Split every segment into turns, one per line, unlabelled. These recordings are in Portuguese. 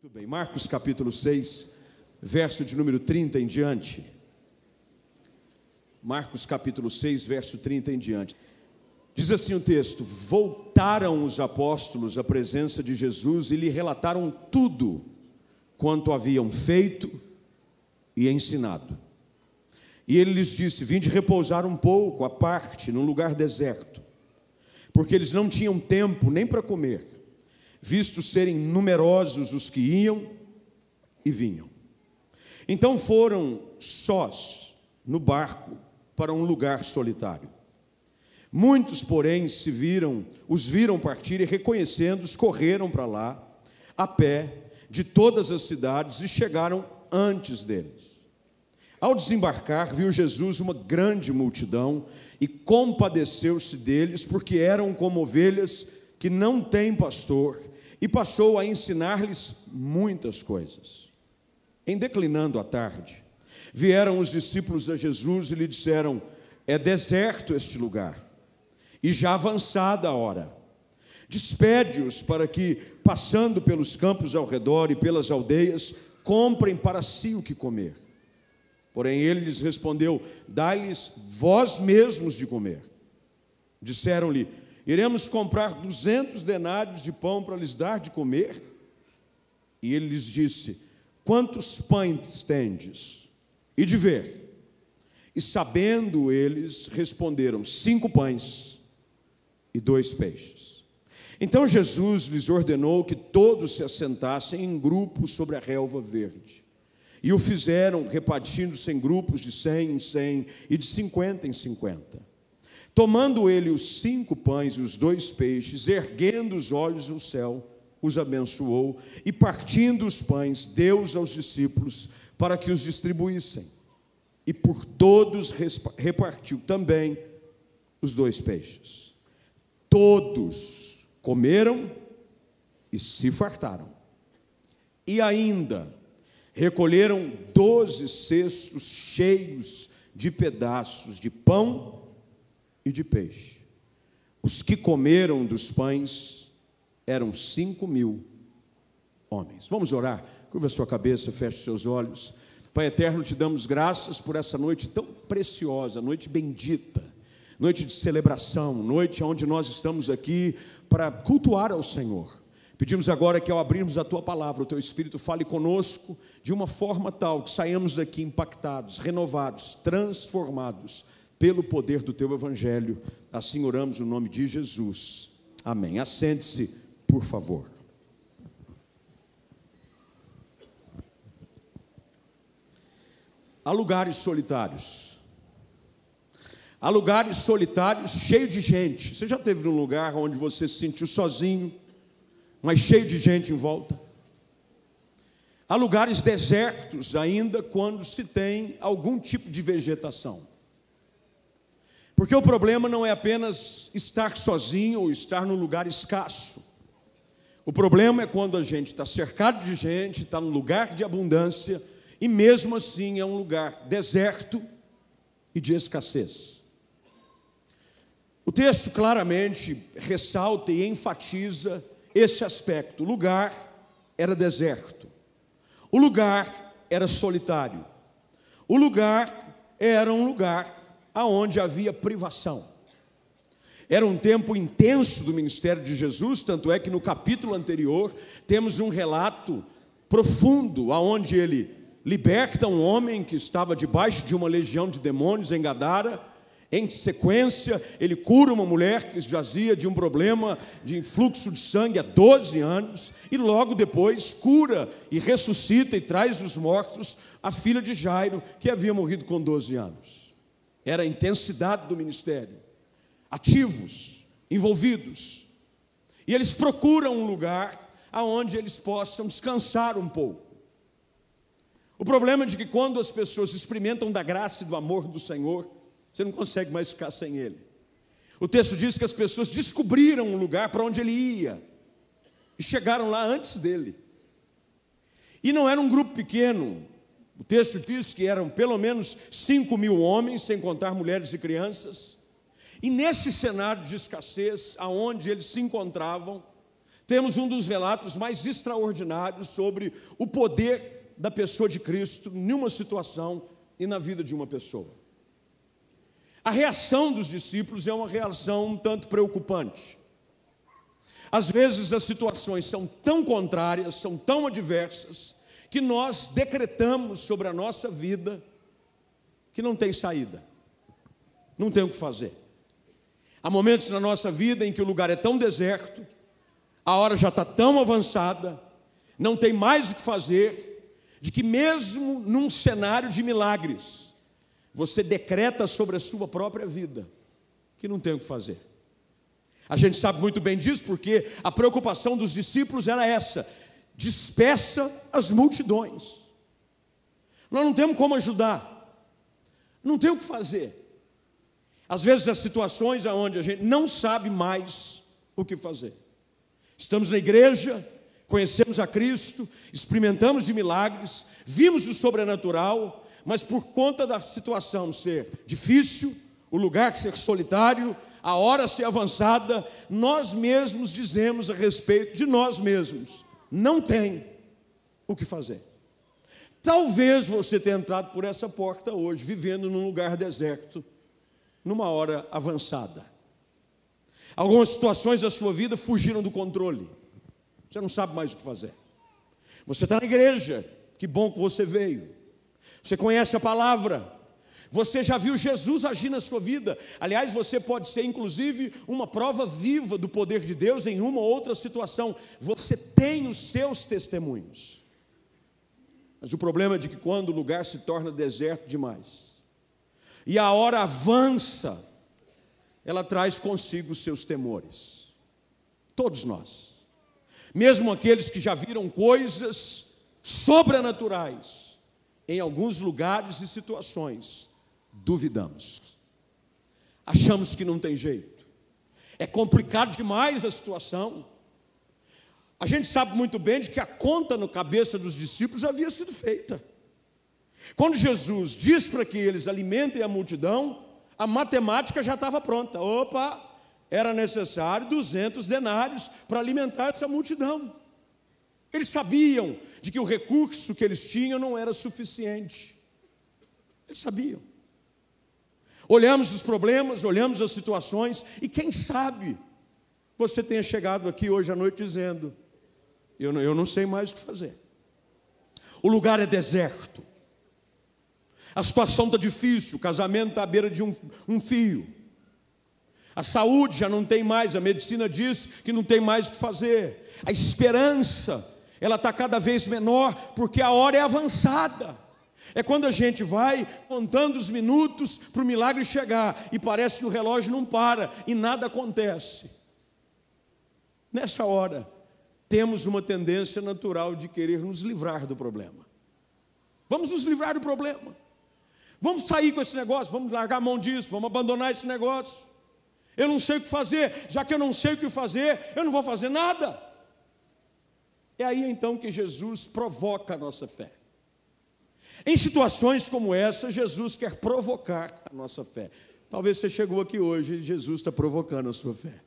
Muito bem, Marcos capítulo 6, verso de número 30 em diante. Marcos capítulo 6, verso 30 em diante. Diz assim o texto: voltaram os apóstolos à presença de Jesus e lhe relataram tudo quanto haviam feito e ensinado. E ele lhes disse: vinde repousar um pouco à parte, num lugar deserto, porque eles não tinham tempo nem para comer, visto serem numerosos os que iam e vinham. Então foram sós no barco para um lugar solitário. Muitos, porém, os viram partir e, reconhecendo-os, correram para lá, a pé, de todas as cidades, e chegaram antes deles. Ao desembarcar, viu Jesus uma grande multidão e compadeceu-se deles, porque eram como ovelhas que não têm pastor, e passou a ensinar-lhes muitas coisas. Em declinando a tarde, vieram os discípulos a Jesus e lhe disseram: é deserto este lugar, e já avançada a hora. Despede-os para que, passando pelos campos ao redor e pelas aldeias, comprem para si o que comer. Porém ele lhes respondeu: dai-lhes vós mesmos de comer. Disseram-lhe: iremos comprar 200 denários de pão para lhes dar de comer? E ele lhes disse: quantos pães tendes? E de ver. E sabendo eles, responderam: 5 pães e 2 peixes. Então Jesus lhes ordenou que todos se assentassem em grupos sobre a relva verde. E o fizeram, repartindo-se em grupos de 100 em 100 e de 50 em 50. Tomando ele os 5 pães e os 2 peixes, erguendo os olhos no céu, os abençoou, e partindo os pães, deu-os aos discípulos para que os distribuíssem. E por todos repartiu também os 2 peixes. Todos comeram e se fartaram. E ainda recolheram 12 cestos cheios de pedaços de pão e de peixe. Os que comeram dos pães eram 5.000 homens. Vamos orar. Curva a sua cabeça, feche os seus olhos. Pai eterno, te damos graças por essa noite tão preciosa, noite bendita, noite de celebração, noite onde nós estamos aqui para cultuar ao Senhor. Pedimos agora que, ao abrirmos a Tua palavra, o Teu Espírito fale conosco de uma forma tal que saiamos daqui impactados, renovados, transformados pelo poder do Teu Evangelho. Assim oramos no nome de Jesus. Amém. Assente-se, por favor. Há lugares solitários. Há lugares solitários cheios de gente. Você já esteve num lugar onde você se sentiu sozinho, mas cheio de gente em volta? Há lugares desertos ainda quando se tem algum tipo de vegetação. Porque o problema não é apenas estar sozinho ou estar num lugar escasso. O problema é quando a gente está cercado de gente, está num lugar de abundância, e mesmo assim é um lugar deserto e de escassez. O texto claramente ressalta e enfatiza esse aspecto. O lugar era deserto. O lugar era solitário. O lugar era um lugar onde havia privação. Era um tempo intenso do ministério de Jesus, tanto é que no capítulo anterior temos um relato profundo, onde ele liberta um homem que estava debaixo de uma legião de demônios em Gadara. Em sequência, ele cura uma mulher que jazia de um problema de fluxo de sangue há 12 anos, e logo depois cura e ressuscita e traz dos mortos a filha de Jairo, que havia morrido com 12 anos. Era a intensidade do ministério, ativos, envolvidos, e eles procuram um lugar onde eles possam descansar um pouco. O problema é de que quando as pessoas experimentam da graça e do amor do Senhor, você não consegue mais ficar sem Ele. O texto diz que as pessoas descobriram um lugar para onde Ele ia e chegaram lá antes dele. E não era um grupo pequeno. O texto diz que eram pelo menos 5.000 homens, sem contar mulheres e crianças. E nesse cenário de escassez, aonde eles se encontravam, temos um dos relatos mais extraordinários sobre o poder da pessoa de Cristo em uma situação e na vida de uma pessoa. A reação dos discípulos é uma reação um tanto preocupante. Às vezes as situações são tão contrárias, são tão adversas, que nós decretamos sobre a nossa vida que não tem saída, não tem o que fazer. Há momentos na nossa vida em que o lugar é tão deserto, a hora já está tão avançada, não tem mais o que fazer, de que mesmo num cenário de milagres, você decreta sobre a sua própria vida que não tem o que fazer. A gente sabe muito bem disso porque a preocupação dos discípulos era essa: dispersa as multidões. Nós não temos como ajudar, não tem o que fazer. Às vezes há situações onde a gente não sabe mais o que fazer. Estamos na igreja, conhecemos a Cristo, experimentamos de milagres, vimos o sobrenatural, mas por conta da situação ser difícil, o lugar ser solitário, a hora ser avançada, nós mesmos dizemos a respeito de nós mesmos: não tem o que fazer. Talvez você tenha entrado por essa porta hoje, vivendo num lugar deserto, numa hora avançada. Algumas situações da sua vida fugiram do controle. Você não sabe mais o que fazer. Você está na igreja, que bom que você veio. Você conhece a palavra. Você já viu Jesus agir na sua vida. Aliás, você pode ser inclusive uma prova viva do poder de Deus em uma ou outra situação. Você tem os seus testemunhos. Mas o problema é de que quando o lugar se torna deserto demais e a hora avança, ela traz consigo os seus temores. Todos nós, mesmo aqueles que já viram coisas sobrenaturais, em alguns lugares e situações, duvidamos. Achamos que não tem jeito. É complicado demais a situação. A gente sabe muito bem de que a conta na cabeça dos discípulos havia sido feita. Quando Jesus diz para que eles alimentem a multidão, a matemática já estava pronta. Opa, era necessário 200 denários para alimentar essa multidão. Eles sabiam de que o recurso que eles tinham não era suficiente. Eles sabiam. Olhamos os problemas, olhamos as situações, e quem sabe você tenha chegado aqui hoje à noite dizendo: eu não sei mais o que fazer. O lugar é deserto. A situação está difícil, o casamento está à beira de um fio. A saúde já não tem mais, a medicina diz que não tem mais o que fazer. A esperança, ela está cada vez menor, porque a hora é avançada. É quando a gente vai contando os minutos para o milagre chegar, e parece que o relógio não para, e nada acontece. Nessa hora, temos uma tendência natural de querer nos livrar do problema. Vamos nos livrar do problema. Vamos sair com esse negócio, vamos largar a mão disso, vamos abandonar esse negócio. Eu não sei o que fazer, já que eu não sei o que fazer, eu não vou fazer nada. É aí então que Jesus provoca a nossa fé. Em situações como essa, Jesus quer provocar a nossa fé. Talvez você chegou aqui hoje e Jesus está provocando a sua fé.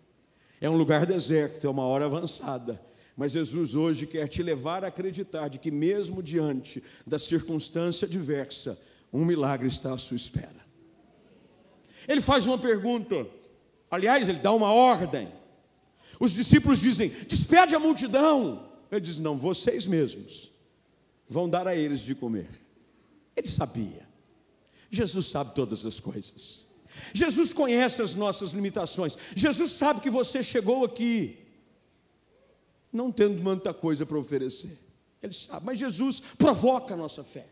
É um lugar deserto, é uma hora avançada. Mas Jesus hoje quer te levar a acreditar de que mesmo diante da circunstância adversa, um milagre está à sua espera. Ele faz uma pergunta, aliás, ele dá uma ordem. Os discípulos dizem: despede a multidão. Ele diz: não, vocês mesmos vão dar a eles de comer. Ele sabia. Jesus sabe todas as coisas. Jesus conhece as nossas limitações. Jesus sabe que você chegou aqui não tendo muita coisa para oferecer. Ele sabe, mas Jesus provoca a nossa fé.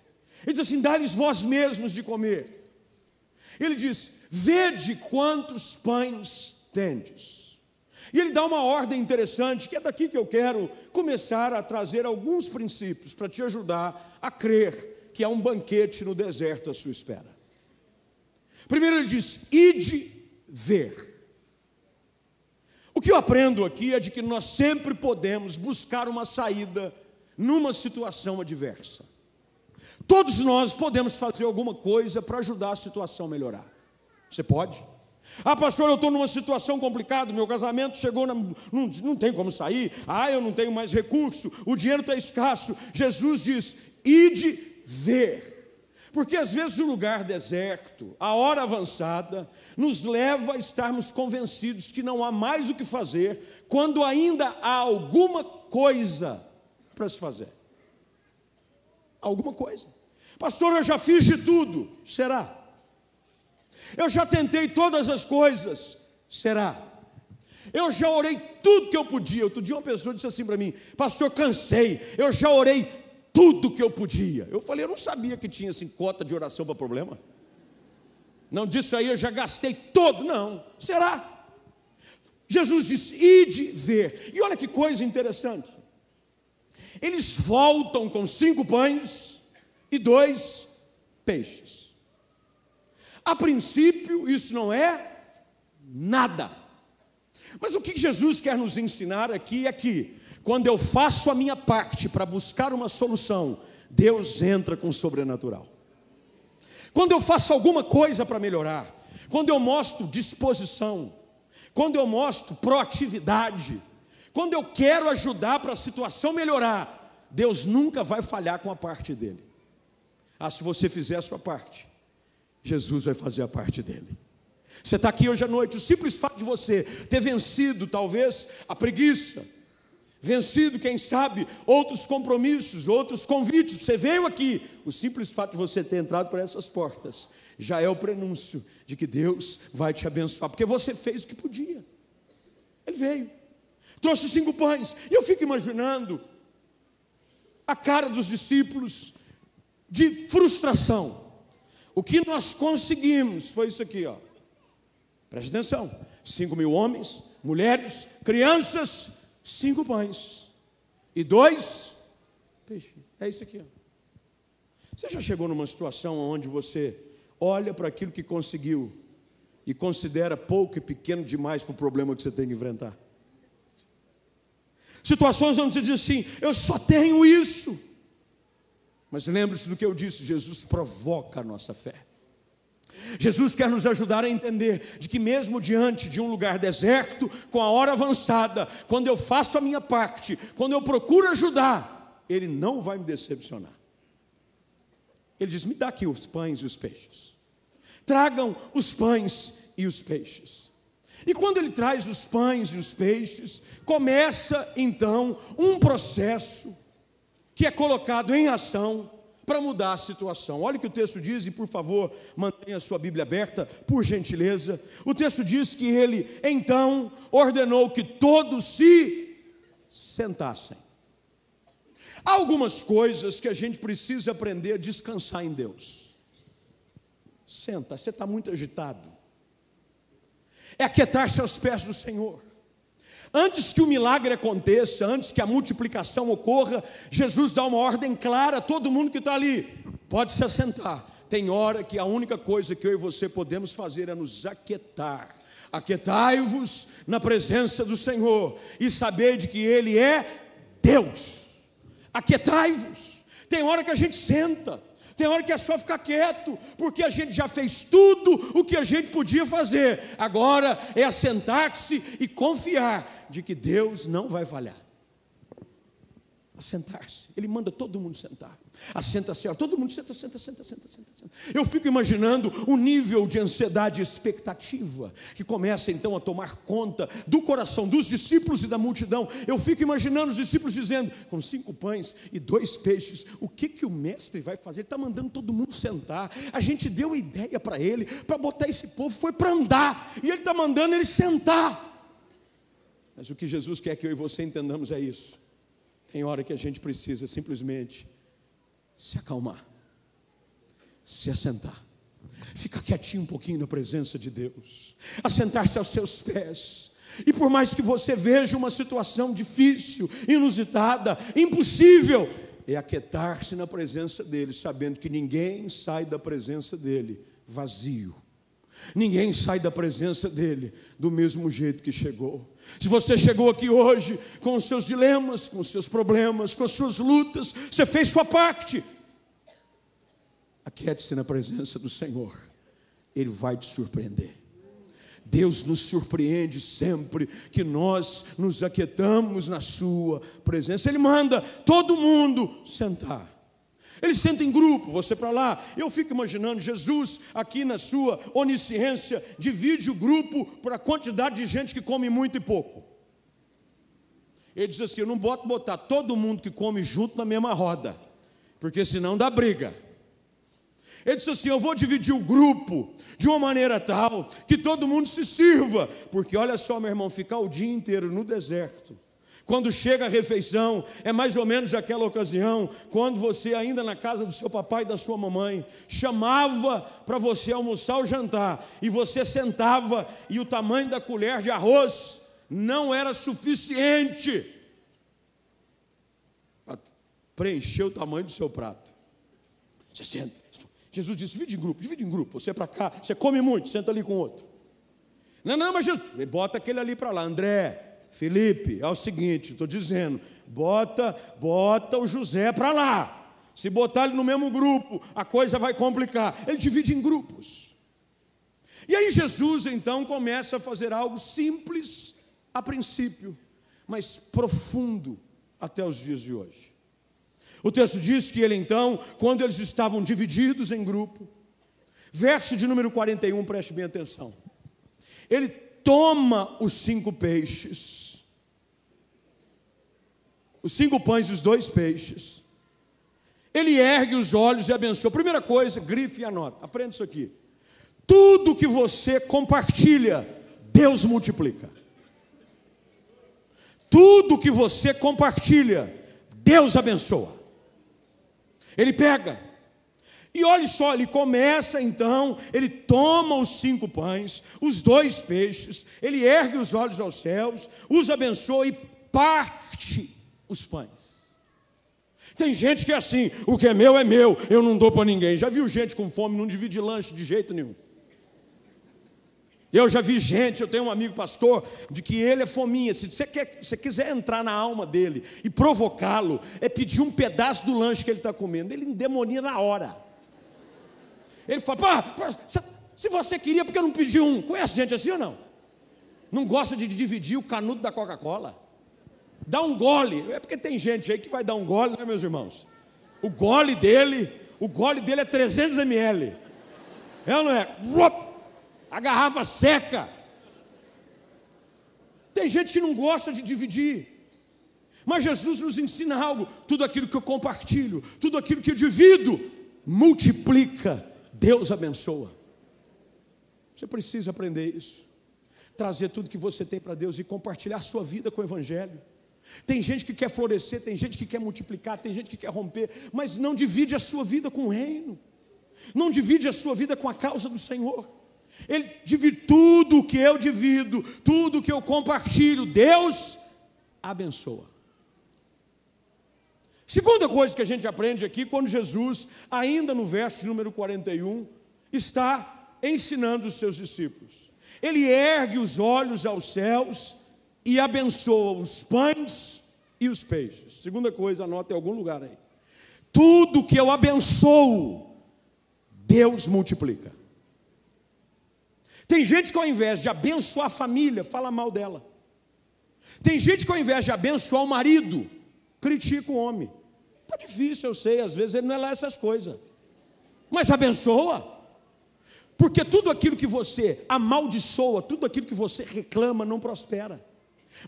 Ele diz assim: dá-lhes vós mesmos de comer. Ele diz: vede quantos pães tendes. E ele dá uma ordem interessante, que é daqui que eu quero começar a trazer alguns princípios para te ajudar a crer que há um banquete no deserto à sua espera. Primeiro ele diz: ide ver. O que eu aprendo aqui é de que nós sempre podemos buscar uma saída numa situação adversa. Todos nós podemos fazer alguma coisa para ajudar a situação a melhorar. Você pode? Ah, pastor, eu estou numa situação complicada, meu casamento chegou, não tem como sair. Ah, eu não tenho mais recurso, o dinheiro está escasso. Jesus diz, ide ver. Porque às vezes o lugar deserto, a hora avançada, nos leva a estarmos convencidos que não há mais o que fazer, quando ainda há alguma coisa para se fazer. Alguma coisa. Pastor, eu já fiz de tudo. Será? Eu já tentei todas as coisas. Será? Eu já orei tudo que eu podia. Outro dia uma pessoa disse assim para mim, pastor, cansei, eu já orei tudo que eu podia. Eu falei, eu não sabia que tinha assim cota de oração para problema. Não, disso aí eu já gastei todo. Não, será? Jesus disse, ide ver. E olha que coisa interessante. Eles voltam com 5 pães e 2 peixes. A princípio isso não é nada. Mas o que Jesus quer nos ensinar aqui é que quando eu faço a minha parte para buscar uma solução, Deus entra com o sobrenatural. Quando eu faço alguma coisa para melhorar, quando eu mostro disposição, quando eu mostro proatividade, quando eu quero ajudar para a situação melhorar, Deus nunca vai falhar com a parte dele. Ah, se você fizer a sua parte, Jesus vai fazer a parte dele. Você está aqui hoje à noite, o simples fato de você ter vencido talvez a preguiça, vencido, quem sabe, outros compromissos, outros convites, você veio aqui, o simples fato de você ter entrado por essas portas, já é o prenúncio de que Deus vai te abençoar, porque você fez o que podia. Ele veio, trouxe 5 pães, e eu fico imaginando a cara dos discípulos de frustração. O que nós conseguimos foi isso aqui, ó. Preste atenção, 5.000 homens, mulheres, crianças, 5 pães e 2 peixes. É isso aqui, ó. Você já chegou numa situação onde você olha para aquilo que conseguiu e considera pouco e pequeno demais para o problema que você tem que enfrentar? Situações onde você diz assim, eu só tenho isso. Mas lembre-se do que eu disse, Jesus provoca a nossa fé. Jesus quer nos ajudar a entender de que mesmo diante de um lugar deserto, com a hora avançada, quando eu faço a minha parte, quando eu procuro ajudar, Ele não vai me decepcionar. Ele diz, me dá aqui os pães e os peixes. Tragam os pães e os peixes. E quando Ele traz os pães e os peixes, começa então um processo que é colocado em ação para mudar a situação. Olha o que o texto diz, e por favor, mantenha a sua Bíblia aberta, por gentileza. O texto diz que ele, então, ordenou que todos se sentassem. Há algumas coisas que a gente precisa aprender a descansar em Deus. Senta, você está muito agitado. É aquietar-se aos pés do Senhor. Antes que o milagre aconteça, antes que a multiplicação ocorra, Jesus dá uma ordem clara a todo mundo que está ali. Pode se assentar. Tem hora que a única coisa que eu e você podemos fazer é nos aquietar. Aquietai-vos na presença do Senhor e saber de que Ele é Deus. Aquietai-vos. Tem hora que a gente senta. Tem hora que é só ficar quieto, porque a gente já fez tudo o que a gente podia fazer. Agora é assentar-se e confiar de que Deus não vai falhar. Assentar-se, Ele manda todo mundo sentar. Assenta-se, todo mundo senta. Eu fico imaginando o nível de ansiedade e expectativa que começa então a tomar conta do coração dos discípulos e da multidão. Eu fico imaginando os discípulos dizendo, com 5 pães e 2 peixes, o que o mestre vai fazer? Ele está mandando todo mundo sentar. A gente deu ideia para ele, para botar esse povo, foi para andar, e ele está mandando ele sentar. Mas o que Jesus quer que eu e você entendamos é isso. Tem hora que a gente precisa simplesmente se acalmar, se assentar, ficar quietinho um pouquinho na presença de Deus, assentar-se aos seus pés. E por mais que você veja uma situação difícil, inusitada, impossível, é aquietar-se na presença dele, sabendo que ninguém sai da presença dele vazio. Ninguém sai da presença dele do mesmo jeito que chegou. Se você chegou aqui hoje com os seus dilemas, com os seus problemas, com as suas lutas, você fez sua parte. Aquiete-se na presença do Senhor. Ele vai te surpreender. Deus nos surpreende sempre que nós nos aquietamos na sua presença. Ele manda todo mundo sentar. Ele senta em grupo, você para lá. Eu fico imaginando, Jesus aqui na sua onisciência divide o grupo por a quantidade de gente que come muito e pouco. Ele diz assim: eu não botar todo mundo que come junto na mesma roda, porque senão dá briga. Ele disse assim: eu vou dividir o grupo de uma maneira tal que todo mundo se sirva, porque olha só, meu irmão, ficar o dia inteiro no deserto, quando chega a refeição, é mais ou menos aquela ocasião, quando você ainda na casa do seu papai e da sua mamãe, chamava para você almoçar ou jantar, e você sentava, e o tamanho da colher de arroz não era suficiente para preencher o tamanho do seu prato. Você senta. Jesus disse: divide em grupo, você para cá, você come muito, senta ali com o outro. Não, mas Jesus, bota aquele ali para lá, André, Felipe, é o seguinte, estou dizendo, bota o José para lá. Se botar ele no mesmo grupo, a coisa vai complicar. Ele divide em grupos. E aí Jesus então começa a fazer algo simples a princípio, mas profundo até os dias de hoje. O texto diz que ele então, quando eles estavam divididos em grupo, verso de número 41, preste bem atenção, ele toma os 5 peixes, os 5 pães e os 2 peixes, ele ergue os olhos e abençoa. Primeira coisa, grife e anota, aprenda isso aqui: tudo que você compartilha, Deus multiplica. Tudo que você compartilha, Deus abençoa. Ele pega, e olha só, ele começa então, ele toma os 5 pães, os 2 peixes, ele ergue os olhos aos céus, os abençoa e parte os pães. Tem gente que é assim: o que é meu, eu não dou para ninguém. Já viu gente com fome, não divide lanche de jeito nenhum. Eu já vi gente, eu tenho um amigo pastor, de que ele é fominha. Se você quiser entrar na alma dele e provocá-lo, é pedir um pedaço do lanche que ele está comendo. Ele endemonia na hora. Ele fala: se você queria, por que não pediu um? Conhece gente assim ou não? Não gosta de dividir o canudo da Coca-Cola. Dá um gole. É porque tem gente aí que vai dar um gole, né, meus irmãos? O gole dele é 300 ml. É ou não é? A garrafa seca. Tem gente que não gosta de dividir, mas Jesus nos ensina algo: tudo aquilo que eu compartilho, tudo aquilo que eu divido, multiplica, Deus abençoa. Você precisa aprender isso, trazer tudo que você tem para Deus e compartilhar a sua vida com o Evangelho. Tem gente que quer florescer, tem gente que quer multiplicar, tem gente que quer romper, mas não divide a sua vida com o reino, não divide a sua vida com a causa do Senhor. Ele divide tudo o que eu divido, tudo o que eu compartilho, Deus abençoa. Segunda coisa que a gente aprende aqui, quando Jesus, ainda no verso de número 41, está ensinando os seus discípulos. Ele ergue os olhos aos céus e abençoa os pães e os peixes. Segunda coisa, anota em algum lugar aí: tudo que eu abençoo, Deus multiplica. Tem gente que ao invés de abençoar a família, fala mal dela. Tem gente que ao invés de abençoar o marido, critica o homem. Está difícil, eu sei, às vezes ele não é lá essas coisas, mas abençoa. Porque tudo aquilo que você amaldiçoa, tudo aquilo que você reclama não prospera.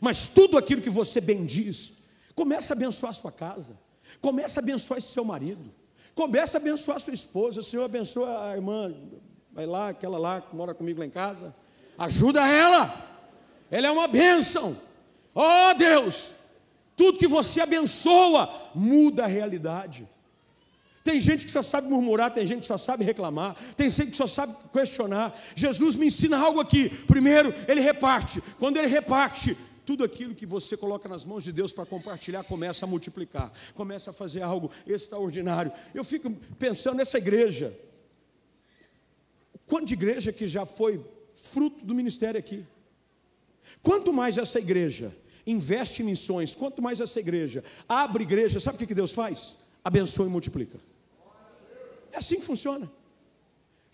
Mas tudo aquilo que você bendiz, começa a abençoar a sua casa, começa a abençoar esse seu marido, começa a abençoar a sua esposa. O Senhor abençoa a irmã, vai lá, aquela lá que mora comigo lá em casa, ajuda ela é uma bênção. Oh Deus, tudo que você abençoa muda a realidade. Tem gente que só sabe murmurar, tem gente que só sabe reclamar, tem gente que só sabe questionar. Jesus me ensina algo aqui. Primeiro, ele reparte. Quando ele reparte, tudo aquilo que você coloca nas mãos de Deus para compartilhar começa a multiplicar, começa a fazer algo extraordinário. Eu fico pensando nessa igreja, quanto de igreja que já foi fruto do ministério aqui. Quanto mais essa igreja investe em missões, quanto mais essa igreja abre igreja, sabe o que Deus faz? Abençoa e multiplica. É assim que funciona.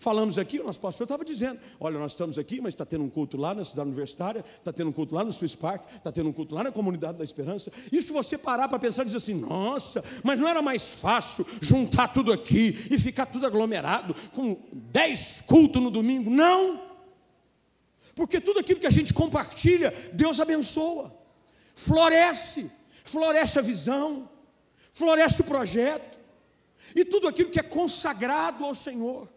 Falamos aqui, o nosso pastor estava dizendo, olha, nós estamos aqui, mas está tendo um culto lá na cidade universitária, está tendo um culto lá no Swiss Park, está tendo um culto lá na Comunidade da Esperança. E se você parar para pensar e dizer assim, nossa, mas não era mais fácil juntar tudo aqui e ficar tudo aglomerado, com 10 cultos no domingo? Não, porque tudo aquilo que a gente compartilha, Deus abençoa, floresce a visão, floresce o projeto, e tudo aquilo que é consagrado ao Senhor,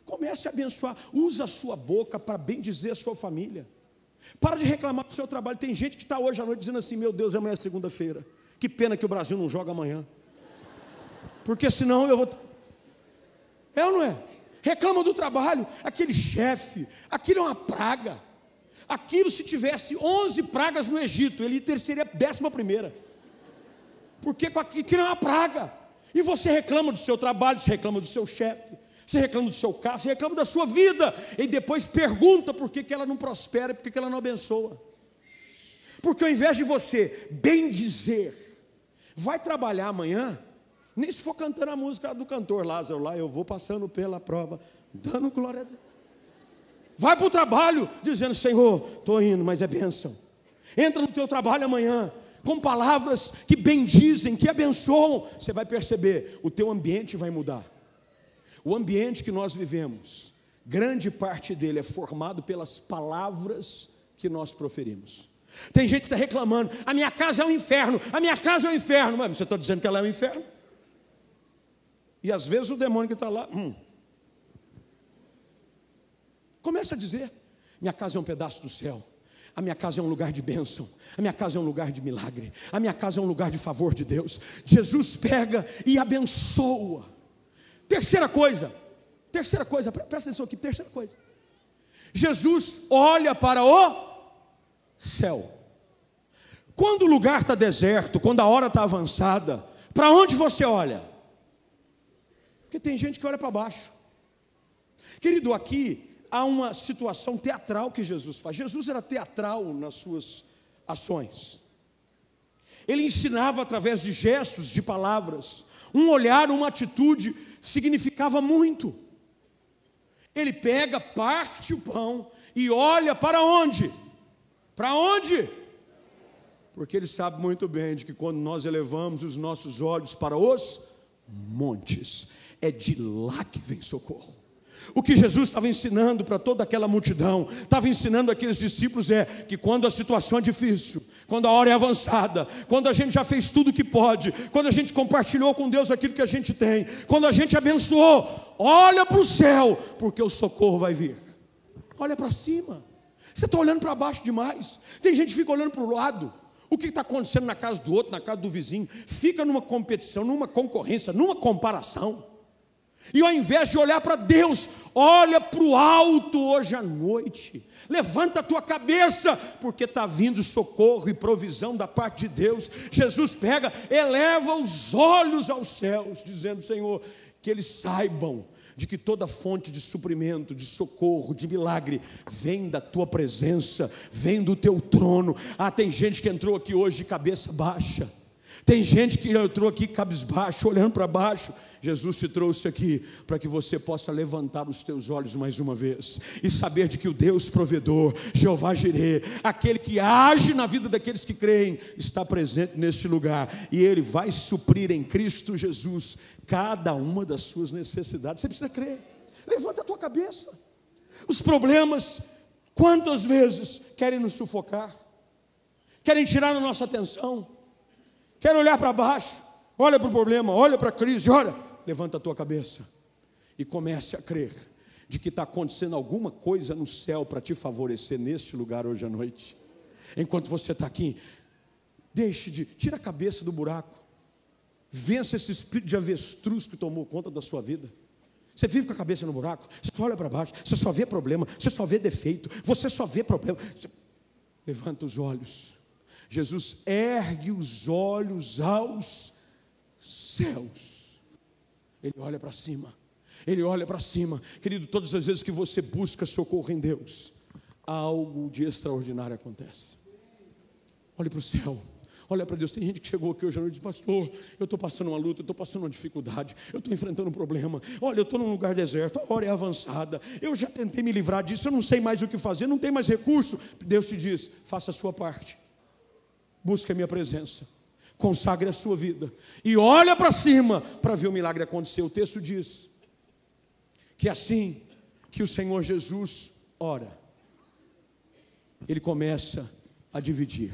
comece a abençoar. Usa a sua boca para bendizer a sua família. Para de reclamar do seu trabalho. Tem gente que está hoje à noite dizendo assim, meu Deus, amanhã é segunda-feira, que pena que o Brasil não joga amanhã, porque senão eu vou... É ou não é? Reclama do trabalho. Aquele chefe, aquilo é uma praga. Aquilo, se tivesse 11 pragas no Egito, ele seria a 11ª, porque aquilo é uma praga. E você reclama do seu trabalho, você reclama do seu chefe, você reclama do seu carro, você reclama da sua vida, e depois pergunta por que ela não prospera, por que ela não abençoa. Porque ao invés de você bem dizer, vai trabalhar amanhã, nem se for cantando a música do cantor Lázaro lá, eu vou passando pela prova, dando glória a Deus. Vai para o trabalho dizendo, Senhor, estou indo, mas é bênção. Entra no teu trabalho amanhã com palavras que bendizem, que abençoam. Você vai perceber, o teu ambiente vai mudar. O ambiente que nós vivemos, grande parte dele é formado pelas palavras que nós proferimos. Tem gente que está reclamando, a minha casa é um inferno, a minha casa é um inferno. Mas você está dizendo que ela é um inferno? E às vezes o demônio que está lá, começa a dizer, minha casa é um pedaço do céu, a minha casa é um lugar de bênção, a minha casa é um lugar de milagre, a minha casa é um lugar de favor de Deus. Jesus pega e abençoa. Terceira coisa, presta atenção aqui, terceira coisa. Jesus olha para o céu. Quando o lugar está deserto, quando a hora está avançada, para onde você olha? Porque tem gente que olha para baixo. Querido, aqui há uma situação teatral que Jesus faz. Jesus era teatral nas suas ações. Ele ensinava através de gestos, de palavras. Um olhar, uma atitude significava muito. Ele pega, parte o pão e olha para onde? Para onde? Porque ele sabe muito bem de que quando nós elevamos os nossos olhos para os montes, é de lá que vem socorro. O que Jesus estava ensinando para toda aquela multidão, estava ensinando aqueles discípulos que quando a situação é difícil, quando a hora é avançada, quando a gente já fez tudo o que pode, quando a gente compartilhou com Deus aquilo que a gente tem, quando a gente abençoou, olha para o céu, porque o socorro vai vir. Olha para cima. Você está olhando para baixo demais. Tem gente que fica olhando para o lado. O que está acontecendo na casa do outro, na casa do vizinho, fica numa competição, numa concorrência, numa comparação. E ao invés de olhar para Deus, olha para o alto hoje à noite. Levanta a tua cabeça, porque está vindo socorro e provisão da parte de Deus. Jesus pega, eleva os olhos aos céus, dizendo, Senhor, que eles saibam de que toda fonte de suprimento, de socorro, de milagre, vem da tua presença, vem do teu trono. Tem gente que entrou aqui hoje de cabeça baixa. Tem gente que entrou aqui cabisbaixo, olhando para baixo. Jesus te trouxe aqui para que você possa levantar os teus olhos mais uma vez e saber de que o Deus provedor, Jeová Jireh, aquele que age na vida daqueles que creem, está presente neste lugar, e Ele vai suprir em Cristo Jesus cada uma das suas necessidades. Você precisa crer. Levanta a tua cabeça. Os problemas, quantas vezes querem nos sufocar, querem tirar a nossa atenção, querem olhar para baixo. Olha para o problema, olha para a crise, olha. Levanta a tua cabeça e comece a crer de que está acontecendo alguma coisa no céu para te favorecer neste lugar hoje à noite. Enquanto você está aqui, tira a cabeça do buraco, vença esse espírito de avestruz que tomou conta da sua vida. Você vive com a cabeça no buraco, você só olha para baixo, você só vê problema, você só vê defeito, você só vê problema. Levanta os olhos. Jesus ergue os olhos aos céus. Ele olha para cima. Ele olha para cima. Querido, todas as vezes que você busca socorro em Deus, algo de extraordinário acontece. Olhe para o céu. Olha para Deus. Tem gente que chegou aqui hoje à noite e disse: pastor, eu estou passando uma luta, eu estou passando uma dificuldade, eu estou enfrentando um problema. Olha, eu estou num lugar deserto, a hora é avançada, eu já tentei me livrar disso, eu não sei mais o que fazer, não tem mais recurso. Deus te diz: faça a sua parte, busque a minha presença, consagre a sua vida e olha para cima para ver o milagre acontecer. O texto diz que assim que o Senhor Jesus ora, Ele começa a dividir.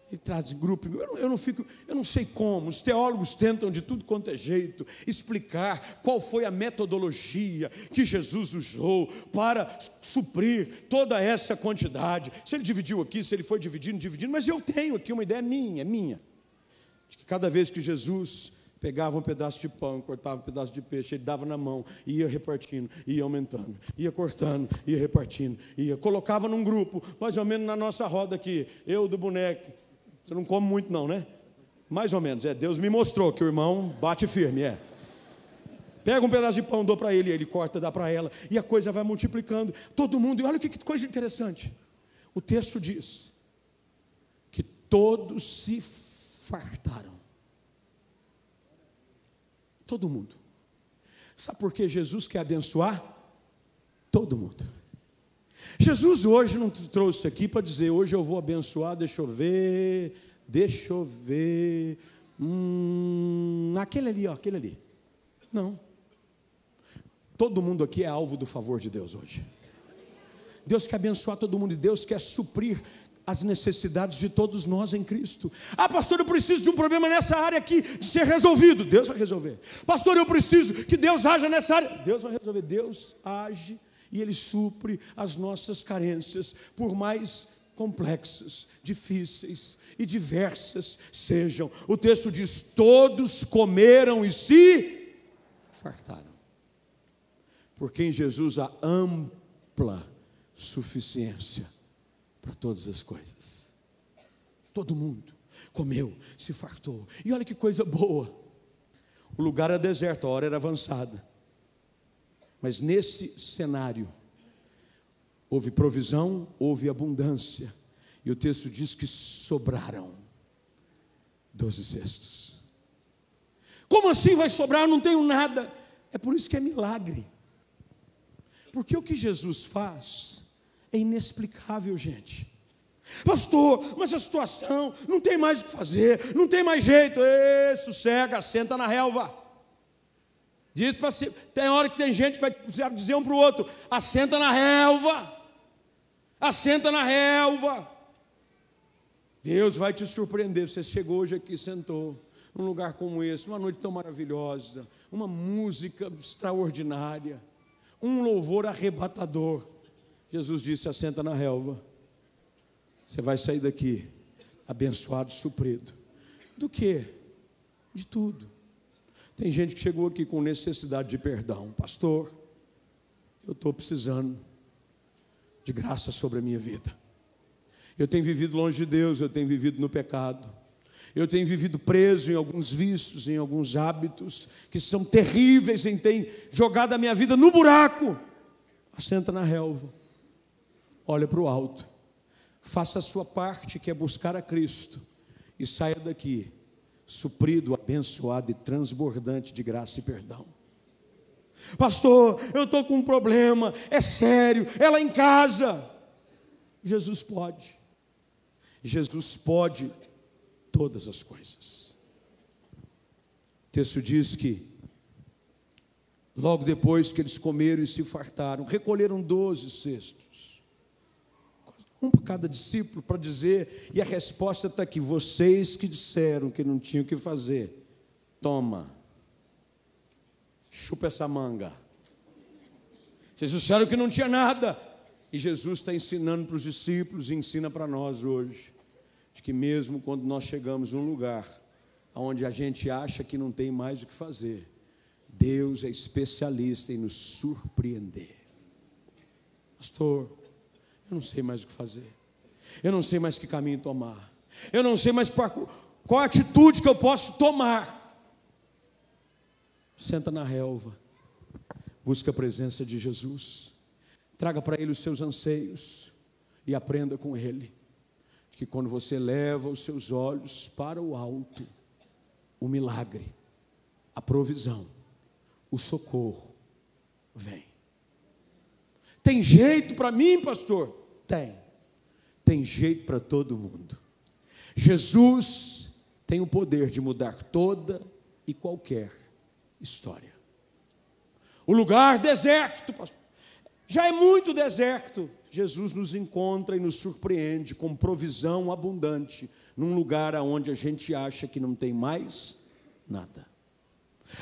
Ele traz grupo. Eu não sei como. Os teólogos tentam de tudo quanto é jeito explicar qual foi a metodologia que Jesus usou para suprir toda essa quantidade. Se ele dividiu aqui, se ele foi dividindo, mas eu tenho aqui uma ideia minha, de que cada vez que Jesus pegava um pedaço de pão, cortava um pedaço de peixe, ele dava na mão, ia repartindo, ia aumentando, ia cortando, ia repartindo, colocava num grupo, mais ou menos na nossa roda aqui, eu do boneco. Você não come muito não, né? Mais ou menos, Deus me mostrou que o irmão bate firme, Pega um pedaço de pão, dou para ele corta, dá para ela, e a coisa vai multiplicando, todo mundo, e olha que coisa interessante, o texto diz, que todos se fartaram, todo mundo. Sabe por que Jesus quer abençoar? Todo mundo. Jesus hoje não te trouxe aqui para dizer: hoje eu vou abençoar, deixa eu ver, aquele ali, aquele ali. Não. Todo mundo aqui é alvo do favor de Deus hoje. Deus quer abençoar todo mundo e Deus quer suprir as necessidades de todos nós em Cristo. Ah, pastor, eu preciso de um problema nessa área aqui de ser resolvido. Deus vai resolver. Pastor, eu preciso que Deus haja nessa área. Deus vai resolver. Deus age e Ele supre as nossas carências, por mais complexas, difíceis e diversas sejam. O texto diz: todos comeram e se fartaram, porque em Jesus há ampla suficiência para todas as coisas. Todo mundo comeu, se fartou. E olha que coisa boa. O lugar era deserto, a hora era avançada. Mas nesse cenário houve provisão, houve abundância. E o texto diz que sobraram 12 cestos. Como assim vai sobrar? Eu não tenho nada. É por isso que é milagre. Porque o que Jesus faz é inexplicável, gente. Pastor, mas a situação, não tem mais o que fazer, não tem mais jeito. Ei, sossega, senta na relva. Diz para si, tem hora que tem gente que vai precisar dizer um para o outro: assenta na relva, assenta na relva. Deus vai te surpreender. Você chegou hoje aqui, sentou num lugar como esse, uma noite tão maravilhosa, uma música extraordinária, um louvor arrebatador. Jesus disse: assenta na relva. Você vai sair daqui abençoado, suprido. Do quê? De tudo. Tem gente que chegou aqui com necessidade de perdão. Pastor, eu estou precisando de graça sobre a minha vida. Eu tenho vivido longe de Deus, eu tenho vivido no pecado. Eu tenho vivido preso em alguns vícios, em alguns hábitos que são terríveis, em ter jogado a minha vida no buraco. Assenta na relva. Olha para o alto. Faça a sua parte, que é buscar a Cristo. E saia daqui suprido, abençoado e transbordante de graça e perdão. Pastor, eu estou com um problema, é sério, é lá em casa. Jesus pode. Jesus pode todas as coisas. O texto diz que logo depois que eles comeram e se fartaram, recolheram 12 cestos. Um para cada discípulo, para dizer, e a resposta está aqui: vocês que disseram que não tinham o que fazer, toma, chupa essa manga. Vocês disseram que não tinha nada, e Jesus está ensinando para os discípulos e ensina para nós hoje, de que mesmo quando nós chegamos num lugar onde a gente acha que não tem mais o que fazer, Deus é especialista em nos surpreender. Pastor, eu não sei mais o que fazer, eu não sei mais que caminho tomar, eu não sei mais qual atitude que eu posso tomar. Senta na relva, busca a presença de Jesus, traga para Ele os seus anseios e aprenda com Ele. que quando você leva os seus olhos para o alto, o milagre, a provisão, o socorro vem. Tem jeito para mim, pastor? Tem. Tem jeito para todo mundo. Jesus tem o poder de mudar toda e qualquer história. O lugar deserto, pastor, já é muito deserto. Jesus nos encontra e nos surpreende com provisão abundante num lugar onde a gente acha que não tem mais nada.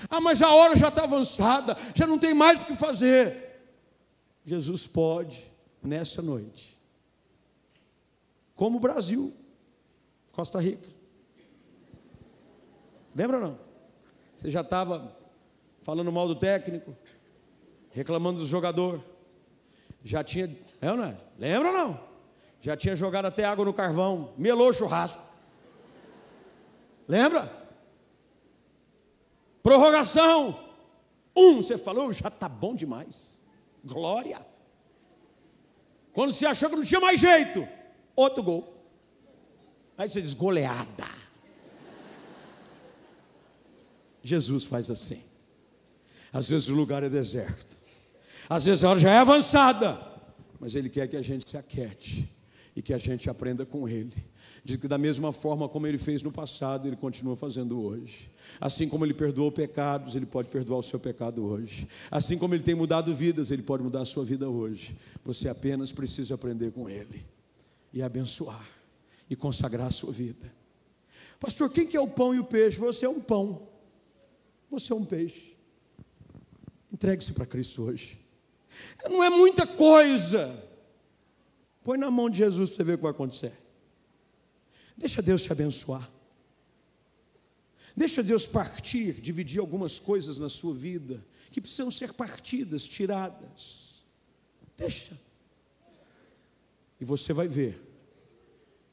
Ah, mas a hora já está avançada, já não tem mais o que fazer. Jesus pode, nessa noite, como o Brasil, Costa Rica. Lembra ou não? Você já estava falando mal do técnico, reclamando do jogador, já tinha, ou não é? Lembra ou não? Já tinha jogado até água no carvão, melou o churrasco. Lembra? Prorrogação. Você falou, já está bom demais. Glória. Quando você achou que não tinha mais jeito, outro gol. Aí você diz, goleada. Jesus faz assim. Às vezes o lugar é deserto, às vezes a hora já é avançada, mas Ele quer que a gente se aquiete e que a gente aprenda com Ele. Diz que da mesma forma como Ele fez no passado, Ele continua fazendo hoje. Assim como Ele perdoou pecados, Ele pode perdoar o seu pecado hoje. Assim como Ele tem mudado vidas, Ele pode mudar a sua vida hoje. Você apenas precisa aprender com Ele e abençoar e consagrar a sua vida. Pastor, quem que é o pão e o peixe? Você é um pão, você é um peixe. Entregue-se para Cristo hoje. Não é muita coisa. Põe na mão de Jesus para você ver o que vai acontecer. Deixa Deus te abençoar. Deixa Deus partir, dividir algumas coisas na sua vida que precisam ser partidas, tiradas. Deixa. E você vai ver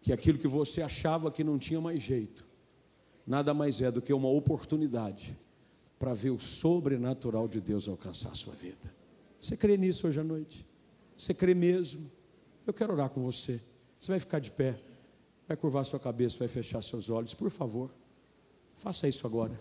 que aquilo que você achava que não tinha mais jeito, nada mais é do que uma oportunidade para ver o sobrenatural de Deus alcançar a sua vida. Você crê nisso hoje à noite? Você crê mesmo? Eu quero orar com você. Você vai ficar de pé, vai curvar sua cabeça, vai fechar seus olhos, por favor. Faça isso agora.